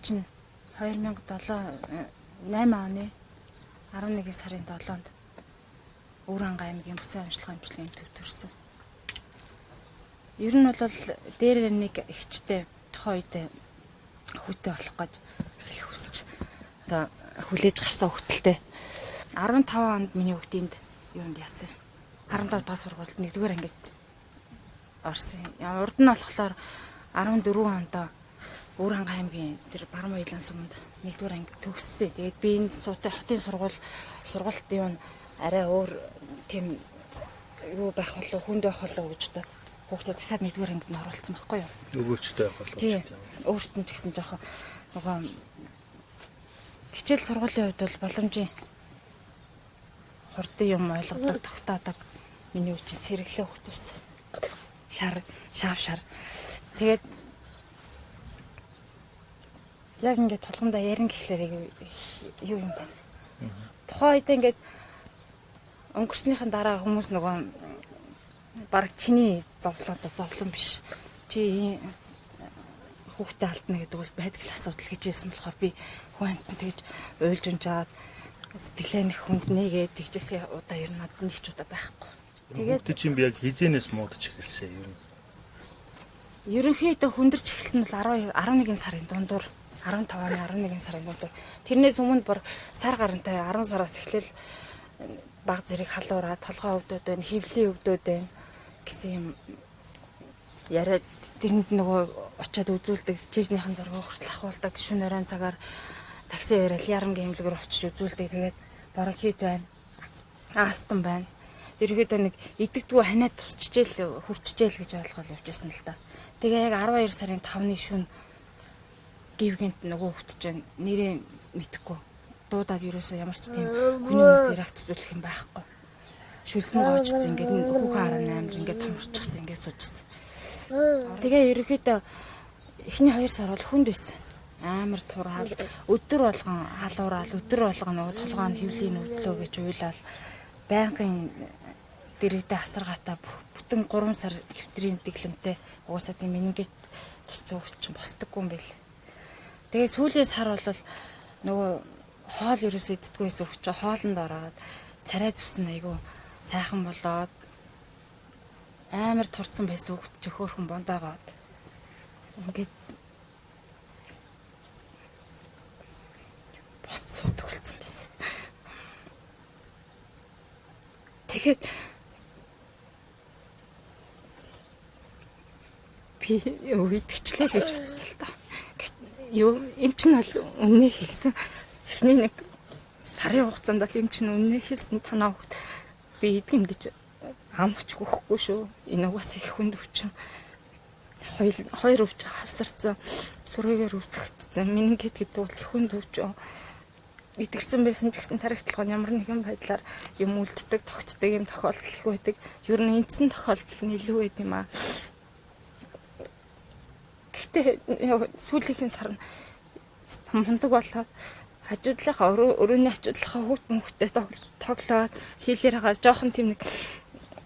чинь 2007 8 оны 11 сарын 7-нд Өвранга аймгийн бүсийн онцлог амжилтын төвтөрсөн. Ер нь бол дээр нэг ихчтэй тухайн үед хүүтэй болох гэж хэлэх хүсэж одоо хүлээж гарсан хүүтэлтэй. 15 онд миний хүүхдийн юунд яасан. 15 дахь сургуульд 1-р ангид орсон. Урд нь болохоор 14 онд Өвранга аймгийн тэр Баруун Баялаан суманд 1-р анги төгссөн. Тэгээд би энэ суутай хотын сургуульд юу арай өөр тийм юу байх болов хүнд байх болов гэж одоо хүүхдээ дахиад 1-р ангид нь оруулсан байхгүй юу? Өгөөчтэй байх болов. Тийм. Өөртөө ч гэсэн жоохон нөгөө хичээл сургуулийн хувьд бол боломжийн хурдан юм ойлгодог, тогтоодог миний үчи сэргэлээ хөвтөс. Шав. Тэгээд яг ингээд тулгандаа ярин гэхлээр юу юм бэ? Тухайн үед ингээд өнгөрснийхэн дараа хүмүүс нөгөө бараг чиний зовлон биш. Чи хүүхдээ алдна гэдэг бол байдаг л асуудал гэж хэлсэн болохоор би хүн амтан тэгж уйлж унжаад сэтгэлээ нэг хүнд нэгээд тэгжээсээ удаа ер нь надад нэг ч удаа байхгүй. Тэгээд чинь би яг хизэнээс муудаж эхэлсэн ер нь. Ерөнхийдөө хүндэрч эхэлсэн нь бол 11 сарын дундуур 15 оны 11 сарын дундуур. Тэрнээс өмнө бүр сар гарантай 10 сараас эхлээл баг зэрэг халуураа толгой өвдөд байна, хөвлийн өвдөд байна гэсэн юм яриад тэрэнд нөгөө очиод үзүүлдэг, жижигнийхэн зургийг хүртэл ахуулдаг, шөнө оройн цагаар такси яриад ярамгийн имлэгээр очиж үзүүлдэг. Тэгээд бронхит байна. Астм байна. Ерөөдөө нэг идэгдгүү ханиад тусчижээл хүрчижээл гэж ойлгоод явжсэн л да. Тэгээ яг 12 сарын 5-ны шөнө гівгэнт нөгөө хөвтөж байна. Нэрээ мэдэхгүй. Дуудаад ерөөсөө ямар ч тийм хүний хүмүүс ярах төсөөлөх юм байхгүй. Шүлсэн гоочсон ингээд хүүхэн 18 ингээд томорчихсан ингээд суужсэн. Тэгээ ерөөхдөө эхний 2 сар бол хүнд байсан. Амар тураал өдөр болгон халуурал өдөр болгон нөгөө толгойн хөвлийн өвдлөө гэж уйлал байнгын дэрэгдээ асаргатаа бүтэн 3 сар хэвтрийн дэглэмтэй угаасаа тийм менингит тусцсан хөвч чинь босдоггүй юм бэл. Тэгээ сүүлийн сар бол нөгөө хоол ерөөсөө иддэггүй байсан хөвч хоолнд ороод царай зүсэн айгу сайхан болоод амар турцсан байсан хөвч хөөхөн бондоогоод ингээд босд суудаг болсон байсан. Тэгээд би юу идэгчлээ гэж бодсон л та. Юу эм чинь бол үнэ хэлсэн. Эхний нэг сарын хугацаанд бол эм чинь үнэ хэлсэн танаа хөвгт би идэгнэ гэж амч өгөхгүй шүү. Энэ угаас их хүнд өвчин. Хоёр өвч хавсарсан. Сүрээгээр үсгэгдсэн. Менингит гэдэг бол их хүнд өвчин. Идэгсэн байсан ч гэсэн тархитлагын ямар нэгэн байдлаар юм үлддэг, тогтдог юм тохиолдол их байдаг. Ер нь эндсэн тохиолдол нь илүү байд юм аа. Гэтэ сүүлийнхэн сар нь мундаг болоод хажуудлынхаа өрөөний хажуудлынхаа хүүхдтэй тоглоод хийлээр хагаар жоохон тийм нэг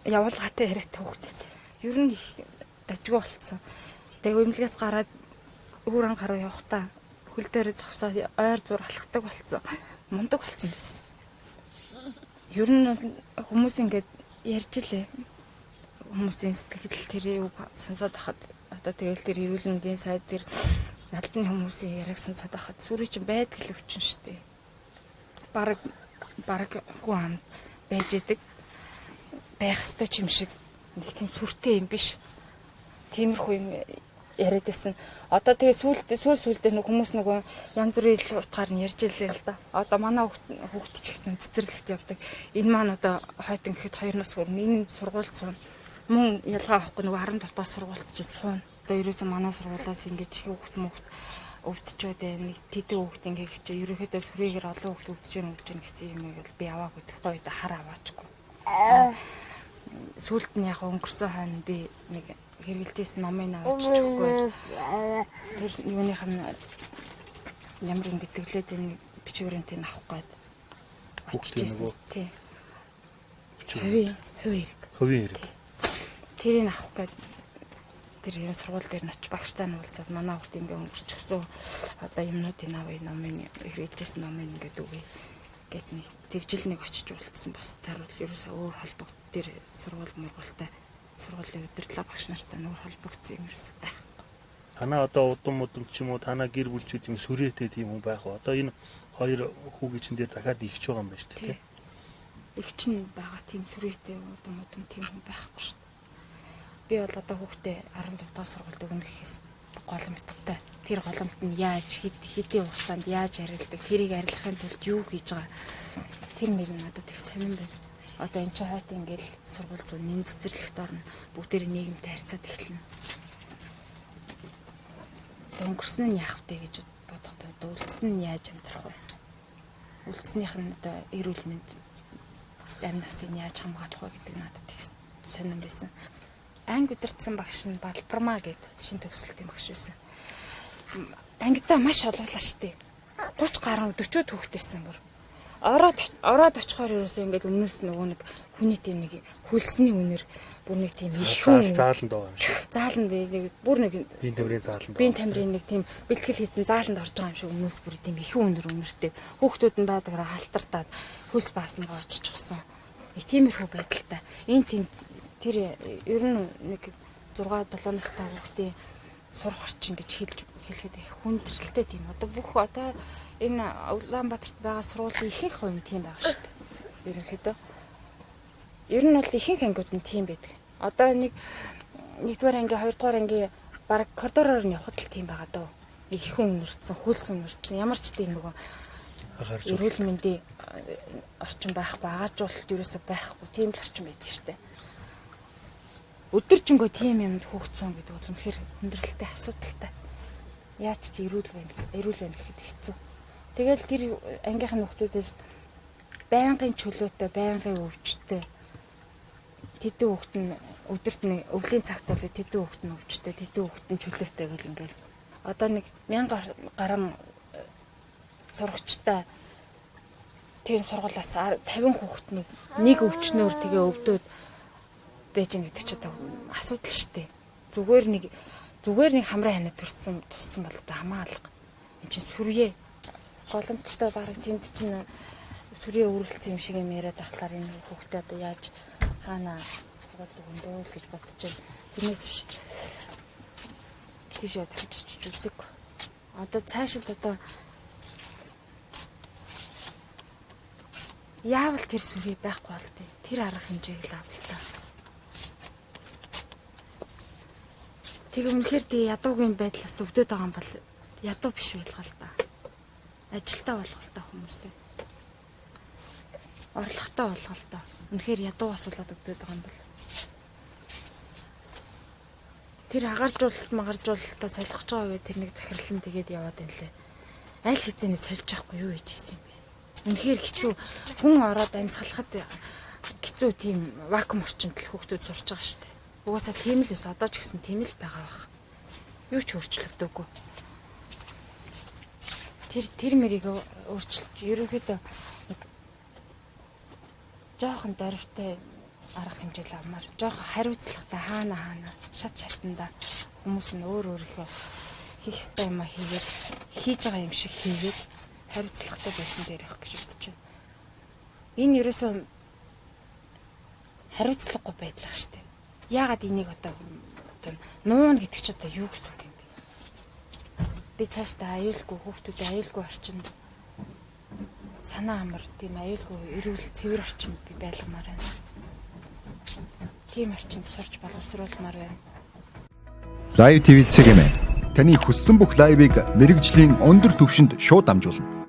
явуулгатай яриатай хүүхдээс. Ер нь их дажгүй болцсон. Тэгээ эмнэлгээс гараад Өвранга гаруу явахдаа хөл дээр зогсоод ойр зур алхдаг болцсон. Мундаг болцсон байсан. Ер нь хүмүүс ингээд ярьж илээ. Хүмүүсийн сэтгэл тэр үг сонсоод хахад одоо тэгэл тэр эрүүл мэндийн сайд тэр албаны хүмүүсийн яриаг сонсоод хахад сүрий чинь байдаг л өвчин шүү дээ. Бараг хүн ам байж идэг байх ёстой ч юм шиг нэг тийм сүртэй юм биш. Тиймэрхүү юм яриад байсан. Одоо тэгээ сүүлдээ нэг хүмүүс нөгөө янз бүрийн утгаар нь ярьж илээ л да. Одоо манай хүүхд ч гэсэн цэцэрлэгт явдаг. Энэ маань одоо хойтон гэхэд 2 нас хүрнэ. Энэ сургуульд суун. Мөн ялгаа авахгүй нөгөө 15 дахь сургуульд ч суун. Одоо ерөөсөө манай сургуулиас ингэж хүүхд өвдөж байна. Нэг тэдэг хүүхд ингэ хөвчөө ерөөхдөө сүрээгээр олон хүүхд өвдөж гэнэ гэсэн юм бол би аваагүй тэгэхгүй одоо хар аваачгүй. Сүүлд нь яг өнгөрсөн хойно би нэг хэрэгжилжсэн номын авч өгөхгүй. Тэр юуных нь ямар юм битгэлээд энэ бичвэрийн тэн авах гээд очижсэн. Тий. Хувийн хэрэг. Хувийн хэрэг. Тэрийг авах гээд тэр юм сургууль дээр нь очиж багштай нь уулзаад манай хүүхд ингээ өнгөрчихсөн. Одоо юмнуудын авъя номын хэрэгжсэн номын ингээд үгүй. Гэт нэг тэгжил нэг очиж уулзсан. Бусдаар бол ерөөсөө өөр холбогд тэр сургууль мөргөлтэй сургуулийн удирдлага багш нартай нөр холбогдсон юм ерөөсөө байх. Танаа одоо удам ч юм уу танаа гэр бүлчүүд юм сүрээтэй тийм хүн байх уу? Одоо энэ хоёр хүүгийн чинь дээр дахиад ихч байгаа юм байна шүү дээ. Игч нь байгаа тийм сүрээтэй удам тийм хүн байхгүй шүү. Би бол одоо хүүхдээ 14 дахь сургуульд өгнө гэхээс голомттой. Тэр голомт нь яаж хэдийн хугацаанд яаж арилдаг, тэрийг арилгахын тулд юу хийж байгаа. Тэр мөр надад их сонирн байна. Одоо энэ ч хойт ингээл сургууль зүүн нэн цэцэрлэгт орно. Бүгдээр нийгэмтэй харьцаад эхэлнэ. Өнгөрсөн нь яах вэ гэж бодохдоо үлдсэн нь яаж амьдрах вэ? Үлдснийх нь одоо эрүүл мэнд амь насыг яаж хамгаалах вэ гэдэг надад их сонирн байсан. Анги удирдсан багш нь Балбармаа гэдэг шин төгсөлтийн багш байсан. Ангидаа маш олоолаа штэ. 30 гаруй 40 хүүхдээсэн бүр. Ороод очихоор ерөөсөө ингээд өмнөөс нөгөө нэг хүний тийм нэг хөлсний үнэр бүр нэг тийм их хүн зааланд байгаа юм шиг. Зааланд бүр нэг биеийн тамирын зааланд. Биеийн тамирын нэг тийм бэлтгэл хийсэн зааланд орж байгаа юм шиг өмнөөс бүр тийм их үнэр үнэртэй. Хүүхдүүд нь байдагаараа халтартаад хөлс баасан гооччихсон. Нэг тиймэрхүү байдалтай. Энэ тийм тэр ер нь нэг 6-7 настай хүүхдийн сурах орчин гэж хэлэхэд их хүндрэлтэй тийм. Одоо бүх одоо энэ Улаанбаатарт байгаа сургуулийн ихэнх хувь тийм байгаа шүү дээ. Ерөнхийдөө. Ер нь бол ихэнх ангиуд нь тийм байдаг. Одоо нэгдүгээр анги, хоёрдугаар анги баг коридороор нь явхад л тийм байгаа дөө. Их хүн үнэрсэн, хөлс үнэрсэн. Ямар ч тийм нөгөө эрүүл мэндийн орчин байхгүй, агааржуулалт ерөөсөй байхгүй. Тийм л орчин байдаг шүү дээ. Өдөржингөө тийм юмд хөөгцөн гэдэг бол үнэхээр хүндрэлтэй асуудалтай. Яаж ч эрүүл байна гэхэд хэцүү. Тэгэл тэр ангийнхан нөхдүүдээс байнгын чөлөөтэй, байнгын өвчтөй. Тэдэн хүүхэд нь өдөрт нэг өвлийн цагт бол тэдэн хүүхэд нь өвчтөй, тэдэн хүүхэд нь чөлөөтэй гэл ингээл. Одоо нэг 1000 гаруй сурагчтай тийм сургуулиас 50 хүүхэд нэг өвчнөөр тэгээ өвдөд байж гэдэг ч одоо асуудал шүү дээ. Зүгээр нэг хамраа ханаа туссан бол одоо хамаалга. Энд чинь сүрье голомттой бараг тэнд чинь сүрье өөрлөлтсөн юм шиг юм яриад ахлаар энэ хүүхдээ одоо яаж хаана сургууль өгөндөө л гэж бодчихвол тэрнээс биш. Тийшээ тавьчих үзэг. Одоо цаашид одоо яавал тэр сүрье байхгүй болтой. Тэр арга хэмжээг л авал та. Тэг үнэхээр тий ядуугийн байдлаас өвдөд байгаа юм бол ядуу биш байлгаа л да. Ажилтаа болгох та хүмүүсээ. Орлоготой болгох л та. Үнэхээр ядуу асуулаад өвдөд байгаа юм бол. Тэр агаржуулалтаа солихож байгаа гэдэг тэрнийг захирлан тэгээд яваад байна лээ. Аль хэзээ сольж явахгүй юу гэж хэлсэн юм бэ? Үнэхээр хэцүү хүн ороод амьсгалахад хэцүү тийм вакуум орчинд л хүүхдүүд сурч байгаа шүү дээ. Угаасаа тийм л эс одоо ч гэсэн тийм л байгаа бах. Юу ч өөрчлөгдөөгүй. Тэр мэрийг өөрчлөлт ерөнхийдөө жоохон дөрвтэй арга хэмжээл авмаар жоохон хариуцлагатай хаана шат шатанда хүмүүс нь өөрийнхөө хийх ёстой юм хийгээд хийж байгаа юм шиг хийгээд хариуцлагатай байсан дээр явах гэж бодож байна. Энэ ерөөсөө хариуцлагагүй байдлах шүү дээ. Яагаад энийг одоо нуун гэдэг чи одоо юу гэсэн үг юм бэ? Би цаашдаа аюулгүй хүүхдүүдээ аюулгүй орчинд санаа амар тийм аюулгүй эрүүл цэвэр орчинд би байлгамаар байна. Тийм орчинд сурч боловсруулмаар байна. Live TV цэгийн таны хүссэн бүх лайвыг мэрэгжлийн өндөр түвшинд шууд дамжуулна.